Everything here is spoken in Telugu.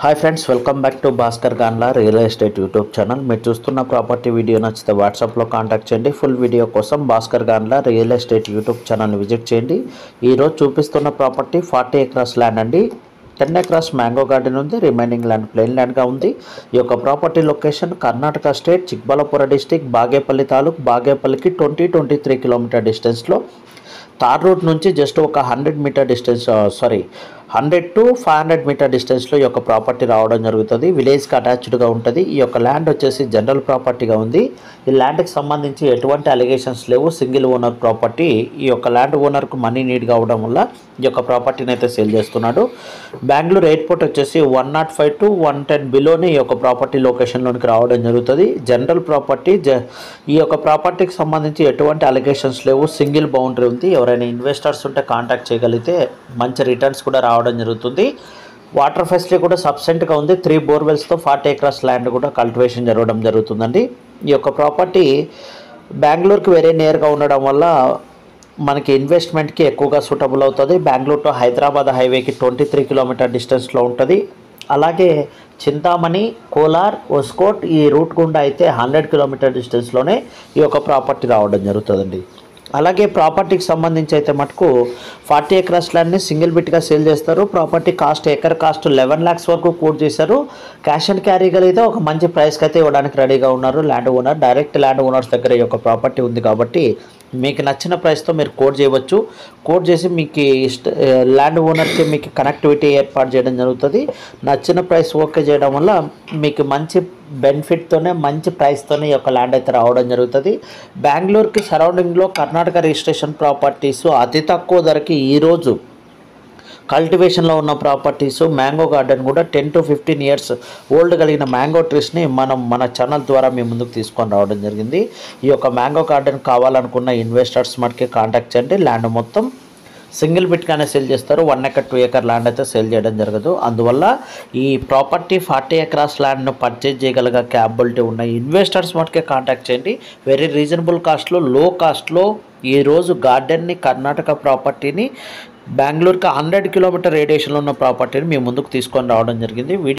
Hi friends, welcome back to Bhaskar Ganla real estate YouTube channel. మీరు చూస్తున్న ప్రాపర్టీ వీడియో నచ్చితే వాట్సాప్లో కాంటాక్ట్ చేయండి. ఫుల్ వీడియో కోసం Bhaskar Ganla real estate YouTube ఛానల్ని విజిట్ చేయండి. ఈరోజు చూపిస్తున్న ప్రాపర్టీ 40 ఎకరాస్ ల్యాండ్ అండి. 10 ఎకరాస్ మ్యాంగో గార్డెన్ ఉంది, రిమైనింగ్ ల్యాండ్ ప్లెయిన్ ల్యాండ్గా ఉంది. ఈ యొక్క property location Karnataka state Chikballapur district Bagepalli taluk. బాగేపల్లికి 23 కిలోమీటర్ డిస్టెన్స్లో తార్ రూట్ నుంచి జస్ట్ ఒక 100 మీటర్ డిస్టెన్స్ 100 to 500 మీటర్ డిస్టెన్స్లో ఈ యొక్క ప్రాపర్టీ రావడం జరుగుతుంది. విలేజ్కి అటాచ్డ్గా ఉంటుంది. ఈ యొక్క ల్యాండ్ వచ్చేసి జనరల్ ప్రాపర్టీగా ఉంది. ఈ ల్యాండ్కి సంబంధించి ఎటువంటి అలిగేషన్స్ లేవు. Single owner property. ఈ యొక్క ల్యాండ్ ఓనర్కు మనీ నీడ్గా అవడం వల్ల ఈ యొక్క ప్రాపర్టీని అయితే సేల్ చేస్తున్నాడు. బెంగళూరు ఎయిర్పోర్ట్ వచ్చేసి 105 to 110 బిలోనే ఈ యొక్క ప్రాపర్టీ లొకేషన్లోనికి రావడం జరుగుతుంది. General property. ఈ యొక్క ప్రాపర్టీకి సంబంధించి ఎటువంటి అలిగేషన్స్ లేవు. సింగిల్ బౌండరీ ఉంది. ఎవరైనా ఇన్వెస్టర్స్ ఉంటే కాంటాక్ట్ చేయగలిగితే మంచి రిటర్న్స్ కూడా రావడం జరుగుతుంది. వాటర్ ఫెసిలిటీ కూడా సబ్సెంట్గా ఉంది. 3 బోర్వెల్స్తో 40 ఎకరాస్ ల్యాండ్ కూడా కల్టివేషన్ జరగడం జరుగుతుందండి. ఈ యొక్క ప్రాపర్టీ బెంగళూరుకి వెరీ నియర్గా ఉండడం వల్ల మనకి ఇన్వెస్ట్మెంట్కి ఎక్కువగా సూటబుల్ అవుతుంది. బెంగళూరు టు హైదరాబాద్ హైవేకి 23 కిలోమీటర్ డిస్టెన్స్లో ఉంటుంది. అలాగే చింతామణి, కోలార్, ఒస్కోట్ ఈ రూట్ గుండా అయితే 100 కిలోమీటర్ డిస్టెన్స్లోనే ఈ యొక్క ప్రాపర్టీ రావడం జరుగుతుందండి. అలాగే ప్రాపర్టీకి సంబంధించి అయితే మటుకు 40 ఎకరాస్ ల్యాండ్ని సింగిల్ బిట్గా సేల్ చేస్తారు. Property cost acre cost 11 lakhs వరకు కోట్ చేశారు. క్యాష్ అండ్ క్యారీ కలిగితే ఒక మంచి ప్రైస్కి అయితే ఇవ్వడానికి రెడీగా ఉన్నారు land owner. Direct land owners దగ్గర ఈ యొక్క ప్రాపర్టీ ఉంది కాబట్టి మీకు నచ్చిన ప్రైస్తో మీరు కోట్ చేయవచ్చు. కోట్ చేసి మీకు ల్యాండ్ ఓనర్కి మీకు కనెక్టివిటీ ఏర్పాటు చేయడం జరుగుతుంది. నచ్చిన ప్రైస్ ఓకే చేయడం వల్ల మీకు మంచి బెనిఫిట్తోనే మంచి ప్రైస్తోనే ఈ యొక్క ల్యాండ్ అయితే రావడం జరుగుతుంది. బెంగళూరుకి సరౌండింగ్లో కర్ణాటక రిజిస్ట్రేషన్ ప్రాపర్టీస్ అతి తక్కువ ధరకి ఈరోజు కల్టివేషన్లో ఉన్న ప్రాపర్టీస్. మ్యాంగో గార్డెన్ కూడా 10 to 15 years ఓల్డ్ కలిగిన మ్యాంగో ట్రీస్ని మన ఛానల్ ద్వారా మీ ముందుకు తీసుకొని రావడం జరిగింది. ఈ యొక్క మ్యాంగో గార్డెన్ కావాలనుకున్న ఇన్వెస్టర్స్ మటుకే కాంటాక్ట్ చేయండి. ల్యాండ్ మొత్తం సింగిల్ బిట్గానే సేల్ చేస్తారు. 1 acre 2 acre ల్యాండ్ అయితే సేల్ చేయడం జరగదు. అందువల్ల ఈ ప్రాపర్టీ 40 ఎకరాస్ ల్యాండ్ను పర్చేజ్ చేయగలిగే క్యాపబిలిటీ ఉన్న ఇన్వెస్టర్స్ మటుకే కాంటాక్ట్ చేయండి. వెరీ రీజనబుల్ కాస్ట్లో, లో కాస్ట్లో ఈరోజు గార్డెన్ని, కర్ణాటక ప్రాపర్టీని, బెంగళూరుకి 100 కిలోమీటర్ రేడియేషన్లో ఉన్న ప్రాపర్టీని మీ ముందుకు తీసుకొని రావడం జరిగింది.